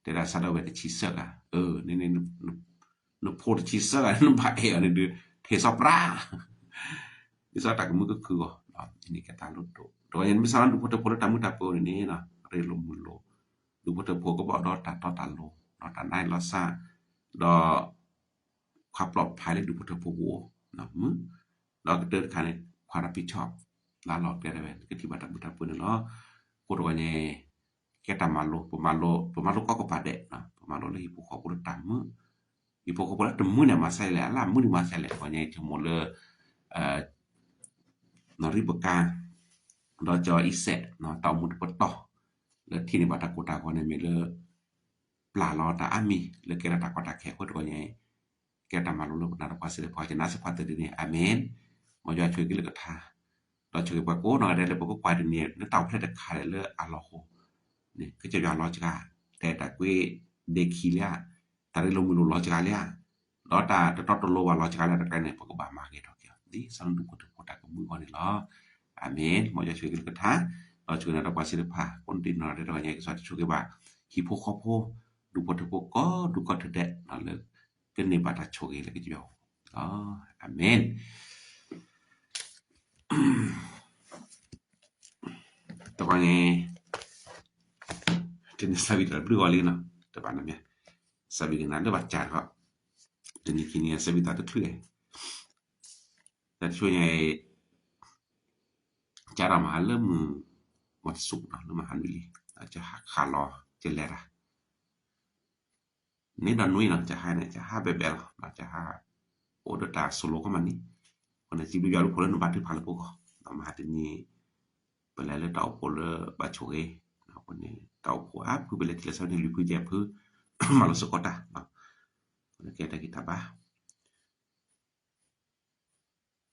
Dia rasa ada mereka cisa ka. Ni no pot cisa ka no pakai ada di tesopra. Bisa tak mu ke ko. Ini kata lu tu. Do yang misalnya du pot tamu tapo ni na relo mulo. Du pot ko ko ba do ta to ta lo. Do ta nai lo sa do ความปลอดภัยและดูพทพวนะมึเราก็เดินคันความรับผิดชอบลาหลอดได้แบบก็ที่ว่าตามบุตรปุนเนาะกูตัวเนี่ยแกตามมาโลประมาณโลก็ปาเดะนะประมาณโลเลยผู้ขอกูตามมืออีพวกกูตามมือเนี่ยมาใส่แล้วล่ะมือนี่มาใส่แล้วว่าเนี่ยจะหมดเลยนริบกาเราจออีเซเนาะตามุดปตอแล้วที่นี่บัตรกูตาคนเนี่ยมีเลยปลาลอตาอามีแล้วแกตาก็ตาแขกกูตัวเนี่ยKita malu na kuasa de pode na sepatu de amen mo ja chui gile kaเราช่วยปะโกนได้เลยปะโกควายเนี่ยนึกเต่าเพลดคาเลยอะลอโหนี่ก็จะยอลอจิกาแต่ตะกวยเดคิเลียตะเรลมุลอจิกาเลียดอตาตตโลวาลอจิกาเลียตะกันเนี่ยปะโกบามาเกตอกดิสันดุกตะโพตะกมือก่อนนี่ลออาเมนmo ja chui gile ka thaเราช่วยนะตะควาสิพาคนดินนอได้ดอใหญ่ก็ช่วยบ่าฮิโปคอโพดูปตะโพก็ดูก็ทะเดะนั่นเลยเป็นในบัตรโชคเลยก็จะอาเมนตอนนี้จะนี่สับวิตาบลูกอลีนะตอนนั้นเนี่ยสับวิตานั้นได้บัตรจ่ายครับจะนี่กินเนี่ยสับวิตาตัวเคลื่อนแต่ช่วยให้จารามาเริ่มวัดสุกนะเริ่มมาหันวิลีจะขาลอจะแลระนี่ดอนนุ้ยนะจะให้เนี่ยจะหาเบเบลนะจะหาโอเดตาโซโลก็มันนี่คนที่บิยาลูกคนนั้นบัตรที่ผ่านแล้วพวกเรามาที่นี่เปนแล้วเต่าคนละบาโชเอนะคนนี้เต่าผัวคือเป็นที่เราสอนในลิคุยแจเพื่อมาลสกอตาเนาะคนนี้แกได้กิตาบ้า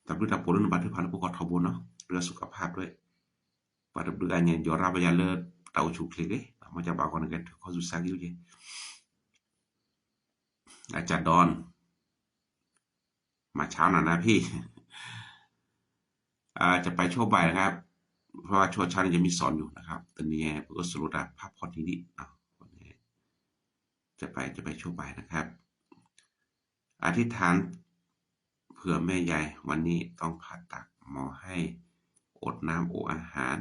แต่ดูตาคนนั้นบัตรที่ผ่านแล้วพวกทบเนาะเรื่องสุขภาพด้วยบัตรดูกันเนี่ยยอราบยาเลิศเต่าฉุกเล็กๆมันจะบอกคนนั้นเขาสุดสักอยู่เยอาจารย์ดอนมาเช้าหน่อยนะพี่จะไปช่วงบ่ายนะครับเพราะว่าช่วงเช้านี้จะมีสอนอยู่นะครับตอนนี้ก็สรุปภาพพอดนิดๆวันนี้จะไปช่วงบ่ายนะครับอธิษฐานเผื่อแม่ใหญ่วันนี้ต้องผ่าตัดหมอให้อดน้ำอดอาหาร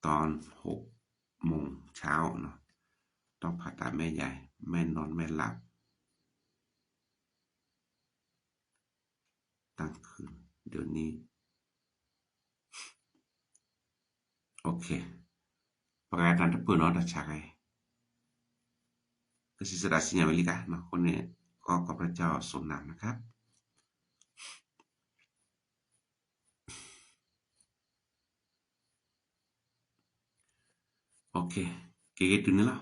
ตอน 6:00 นเช้าเนาะต้องผ่าตัดแม่ใหญ่แม่นอนไม่หลับตั้งคืนเดี๋ยวนี้โอเคประกาศนั้นถ้าเปิดเนาะถ้าชักให้ก็สิสดาสิญญาเวลิกาเนาะคนนี้ก็ขอพระเจ้าทรงนำนะครับโอเคเกตุนี่ล่ะ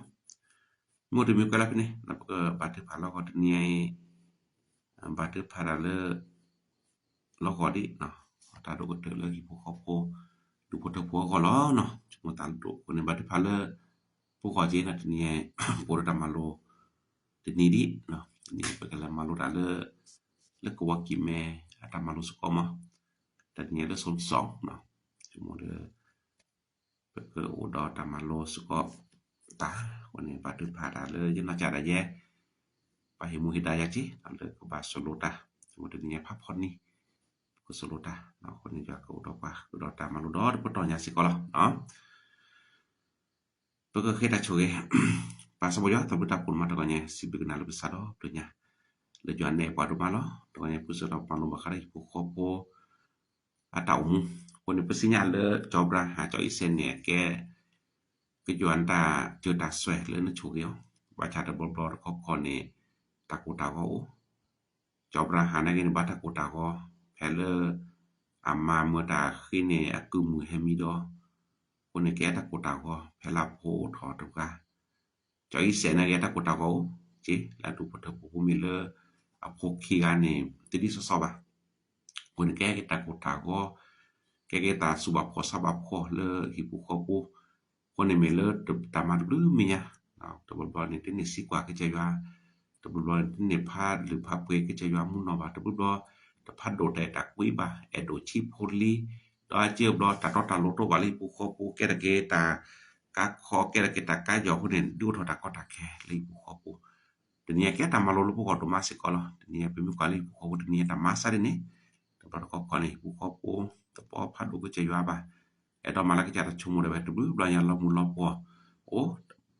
Mo de mi ko la pini na batu pala ko ni ai batu pala le lo ko di no ta do ko te le ki po ko du ko te po ko lo no mo tan do ko ni batu pala po ko je na ni ai po da malo de ni di no ni pe la malo da le ko wa ki me ata malo su ko ma da ni le son song no mo de pe ko o da ta malo su ko ta ko ni batu pala le je na ja da ye Pahimu hidayah ji ada ke basolota kemudian pa phon ni ke solota no ko ni ja ko do pa do ta malu do po to nya sekolah no pe ke ta choge pa so yo ta buta pun ma to nya si bigna le besar do nya le jo ne pa do malo to nya pu so pa no ba khare pu ko po ata ko ni pesinya le jobra ha cho isen ne ke jo anta jo ta swe le na choge yo ba cha ta bo ko ni takota ko jobra hana gini bata kota ko hele amma muda khine akumu hemido kone ke ta kota ko phela pho tho to ka choi se na ke ta kota ko chi la tu pho pho mi le a pho khi ga ne ti di so so ba kone ke ta kota ko ke ta su ba pho sa ba pho le hi pu ko pu kone me le ta ma du mi ya to bo ni ti ni si kwa ke che yaตบลอนี่พาหรือพาเปก็จะยามุนนว่าตบลอตะพัดโดแต่ตักวิบาเอโดชิพลีดอเจียบลอตะตะโลโตวาลีปูคอปูเกตะเกตากะคอเกตะเกตากะยอคนนดูทอตะก็ตะแคลีปูคอปูตะเนี่ยแกตามาโลปูก็ตมาสิกอลตะเนี่ยเป็นมีกอลีปูคอปูตะเนี่ยตามาซะดินี่ตะปะก็กอนี่ปูคอปูตะปอพัดโดก็จะยาบาเอตอมาละก็จะตะชุมได้ตะบลอยันละมุลอปอโอ้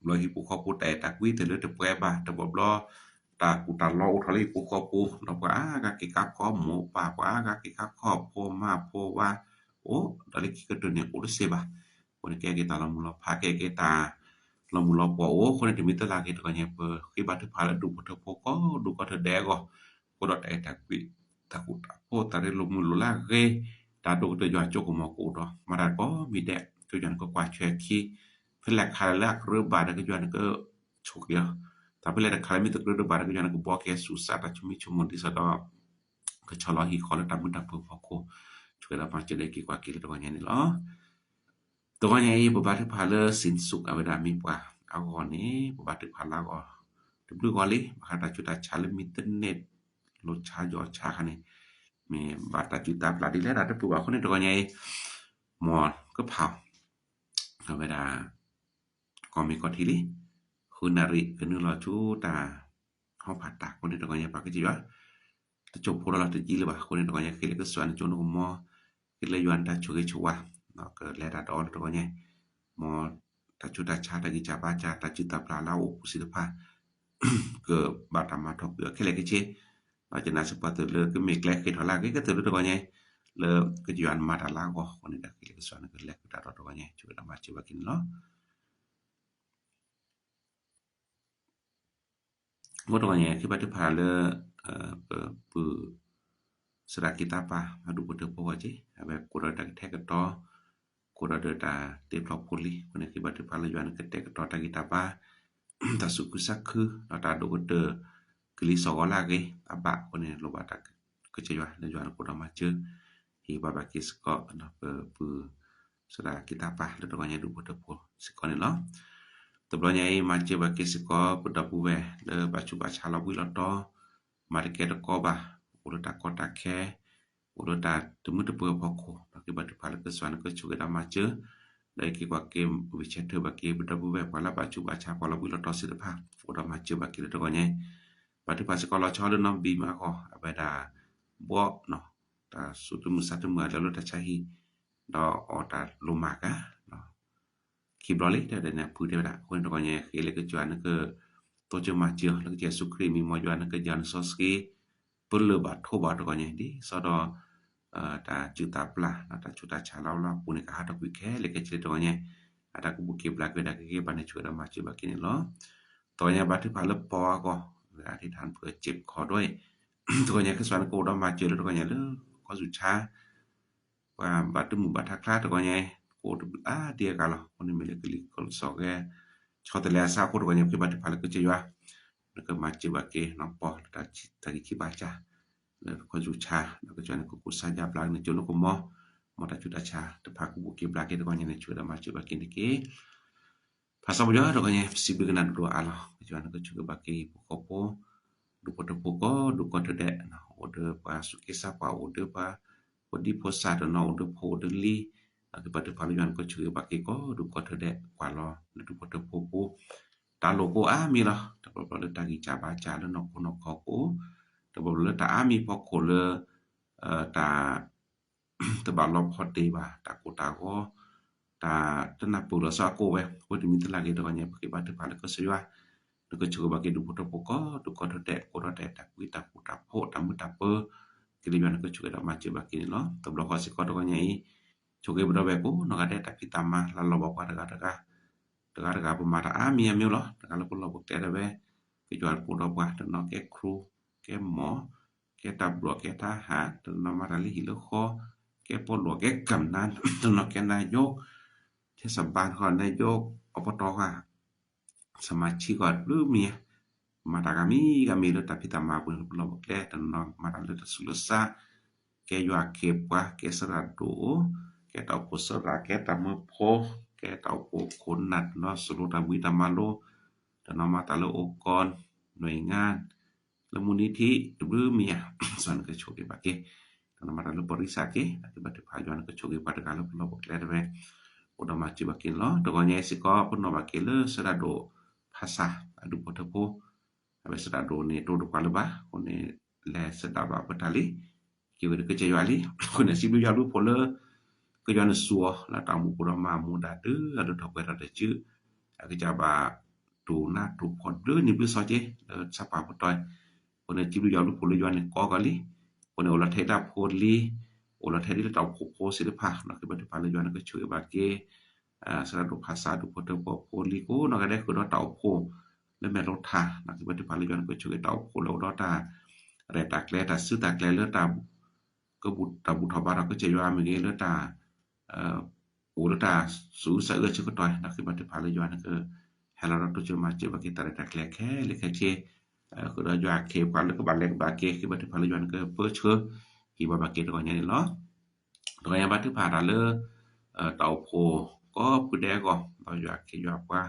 ลอหิปูคอปูแต่ตักวิตะเลตะแปบาตะบลอta ku ta lo thali pu ko pu no pa ga ki ka ko mo pa pa ga ki ka ko po ma po wa o dali ki ka to ne o se ba ko ne ke ta la mu lo pha ke ta la mu lo po o ko ne ti mi ta la ke to ka ne pe ki ba tu pha la du po po ko du ko ta de ko ko do ta ta pi ta ku ta po ta re lo mu lo la ge ta do to yo cho ko mo ko do ma da ko mi de to yan ko kwa che ki phe la kha la ru ba da ke yo ne ko chuk ya tapi le khala mi to do bar ko jana ko bo ke susah ta chumi chumo di sa do ko chalo hi khole ta mu ta po ko chura pa chele ki kwa ki to nya ni lo to nya i bo ba ta pha le sin suk avada mi pa a ko ni bo ba ta pha la ko tu bu ko li ba ta chuta chale mi internet lo cha jo cha kha ni me ba ta chuta pla di le ta pu ba ko ni to nya i mo ko pha avada ko mi ko thi li Hunari kenu la chuta ho phata ko ni to nya pa ke ji wa to chop ko la to ji le ba ko ni to nya ke le ko swan chu no mo ke le yuan ta chu ke chu wa no ke le da do to nya mo ta chu ta cha ta gi cha ba cha ta chu ta pla la o si ta pa ke ba ta ma thok ke le ke che ba cha na su pa to le ke me ke ke thala ke to to nya le ke yuan ma ta la ko ni da ke le swan ke le ta to nya chu da ma chu ba kin lo mo to nya ki ba tu pha le pu sra kita pa adu ko te po je ave ko da te ka to ko da ta te pro poli ko ne ki ba tu pha le yuan ke te ka to ta kita pa ta su ku sak khu ta do ko te kli so la ge aba ko ne lo ba ta ke che yuan le yuan ko da ma che hi ba ba ki sko na pu sra kita pa le to nya du ko te po sko ne lo Teblonya ai mace ba kesiko buda buwe le bacu baca la buila to marike de koba ulo ta kota ke ulo ta tumu de pu poko ki ba de pala ke swan ke chuga da mace le ki kwa ke wiche te ba ke buda buwe pala bacu baca pala buila to si de pa ulo mace ba ki de gonya ba de pas ko la chalo no bi ma ko abeda bo no ta sutu musatu ma lo ta chahi do o ta lumaka ki broli ta da na pu de da ko to nya ke le ke chuan ke to che ma che le ke su kri mi mo yuan ke jan so ski pu le ba tho ba to nya di so do ta chu ta pla ta chu ta cha la la pu ne ka ha ta ku ke le ke che to nya ada ku bu ke bla ke da ke ba ne chu da ma che ba ki ni lo to nya ba ti pa le po ko a thi than puเจ็บคอด้วยto nya ke swan ko da ma che le to nya le ko su cha wa ba tu mu ba tha kla to nya ko dia kala oni mele kli kol so ge เขาแต่แล้วซาโคก็ยังคือบัตรพาลก็จะอยู่แล้วก็มาจิบาเกน้องปอตาจิตากิบาจาแล้วก็จุชาแล้วก็จวนก็กุสายาบลางในจุนก็มอตาจุดาชาตะพากุบุกิบลาเกก็ยังในจุดมาจิบาเกนี่เกภาษาบ่ยก็ยังสิบิกนันdo Allahจวนก็จุกบาเกปุกโปdu poto poko du konto de na ode pa sukisa pa ode pa odi posa de no ode po de li ke pada palian ko chue ba ke ko du konto de kwa lo du poto popo ta lo ko a mi la ta bo le ta gi cha ba cha le no ko no ko ko ta bo le ta a mi po ko le ta ta ba lo pho de ba ta ko ta ko ta ta na pu lo sa ko we ko di mi ta la ge do nya ke ba ta pa le ko se waก็ชื่อว่าเกดูพุทธปกดูก็แตะก็แตะตะกุยตะปุตะโพตะมุตะเปกิริยานก็ชื่อว่ามาชื่อว่ากินเนาะตบลก็สิก็ก็ใหญ่ช่วยบ่ได้แบบนก็ได้ตะกิตามาแล้วเราบอกว่าตะกะประมาณมีเนาะตะกะเราบอกแต่ได้เว้กิจวัตรปูเราว่าตะเนาะแกครูแกหมอแกตำรวจแกทหารตะเนาะมาตะลิหิโลคอแกปหลวงแกกำนันตะเนาะแกนายกเทศบาลของนายกอบตว่าสมาชิกหรือเมียมาตากามีเลตาพิตามาบุญเราบอกแลตนองมาเลตสุลสะแกอยู่อาเขปว่าแกสระโดแกตาโพสระแกตามโพแกตาโพคนนัดเนาะสรุตาวิตามาโลตนมาตาโลองค์กรหน่วยงานและมูลนิธิหรือเมียส่วนก็โชคบักเกตนมาตาโลบริษัทเกปฏิบัติพายอนก็โชคบัตรการเราบอกแลได้เว้อุดมาจิบักเกเนาะตะกอนใหญ่สิก็ปนบักเกเลสระโดภาษาadu potopo abe sedado ni to do kalba kone le sedaba betali ki we ke jayali kone sibu yalu pole ke jan suo la tamu pura mamu da de adu thok ra de chu ke jaba tu na tu phod de ni bu so je sapa potoi kone sibu yalu pole jan ko kali kone ola theda pholi ola thedi ta pho se de pha na ke ba de pale jan ke chu ba ke sedadoภาษา du potopo pholi ko na ga de ko ta pho le me lo tha na ki bati pali jan ko chu ta ko lo do ta re ta kle ta su ta kle le ta ko bu ta bu tha ba ra ko che yo mi ge le ta o le ta su sa ge chu ko ta na ki bati pali jan ko hala ra to chu ma che ba ki ta re ta kle khe le khe che ko do yo ke kwa le ko ba le ba ke ki bati pali jan ko pe che ki ba ba ke to nya ni lo to ya ba ti pa ra le ta phoก็ผู้ใดก็บ่อยากคิดว่า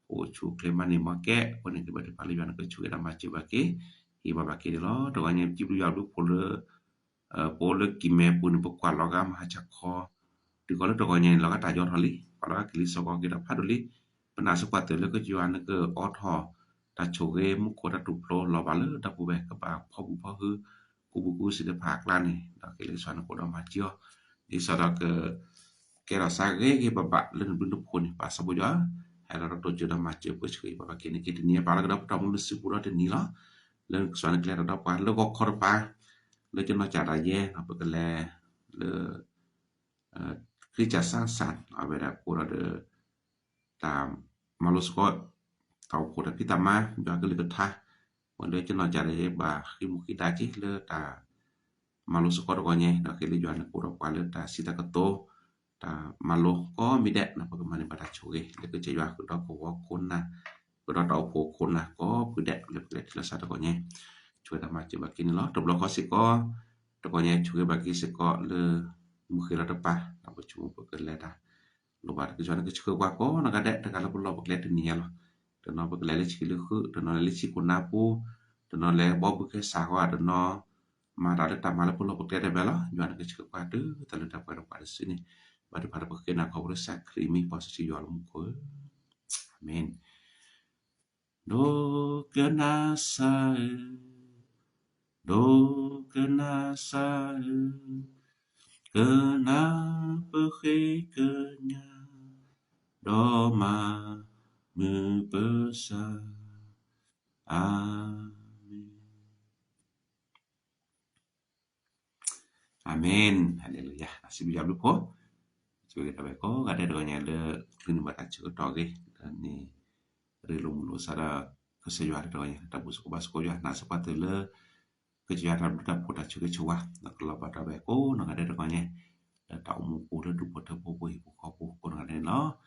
โอชูเคลมันนี่มาแก้คนนี้บ่ได้พาลิวันก็ช่วยนำมาจิบาเกฮีบาบาเกดิลอตะวันนี้จิบยาลุโพลกิเมปุนปกว่าลอกามหาจักคอติก็ตะวันนี้เราก็ตายอดฮอลิปาลากิลิสก็กิดพาดุลิปนาสกว่าเตเลยก็จิวันก็ออทอตาโชเกมุโคตะตุโปลอบาเลตะปูแบกบาพอบุพอฮือกูบุกูสิได้ภาคลานี่ตะกิลิสวนก็ดมาจิอดิสระก็ke rasa ke baba len bentuk pun pasal boja hala rato joda mace pus ke baba kini ke dunia para ke dapat tamu nasi pura de nila len suana ke dapat pa le ko korpa le jena cara ye apa ke le kerja sang avera pura de tam malus ko tau pura pitama ja ke le tha wonde jena cara ye ba kimu kita ji le ta malus ko ko nye da ke le jana pura pa le ta sita ke to ta malo ko mi de na bagaimana pada choge le ke jwa ko da ko kon na ko da tau ko kon na ko pu de le le sa ko nye chue da ma che ba kin lo to blo ko si ko to ko nye chue ba ki se ko le mu khira ta pa ta bo chu ko ke le ta lo ba ke jwa ke chue kwa ko na ga de ta ka lo lo ba le de ni lo to no ba le le chi le khu to no le chi ko na pu to no le bo bu ke sa ko to no ma da ta ma le pu lo ba ke de ba lo jwa ke chue kwa de ta le ta pa pa sini pada pekena kau rasa krimi posisi jual muka. Amin. Do kena saya kenapa kekenya doma membesar. Amin. Haleluya. Nasib jawab lupa. Juga kita beko ada doanya le kini bata cukup toge dan ni relum lu sara kesejuar doanya tabu suku basko ya na sepatu le kejuaran budak puta cukup cuah nak kalau bata beko nak ada doanya da tau mu ku le du puta popo ibu kopu ko na le no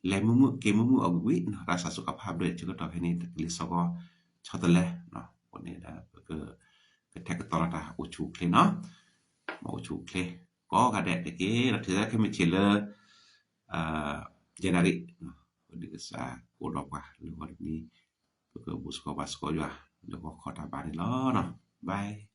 และมื้อเกมมื้อเอาวิรักษาสุขภาพด้วยจึงก็ต่อให้นี่ลิซก็ชอตแลเนาะคนนี้ได้ก็แท็กตอตาอุชูเคเนาะมาอุชูเคก็กะแดดเกเราถือแค่ไม่เชลJanuari di sa ko pa lugar ni ko busco vasco ya lo ko ta ba ni lo no bye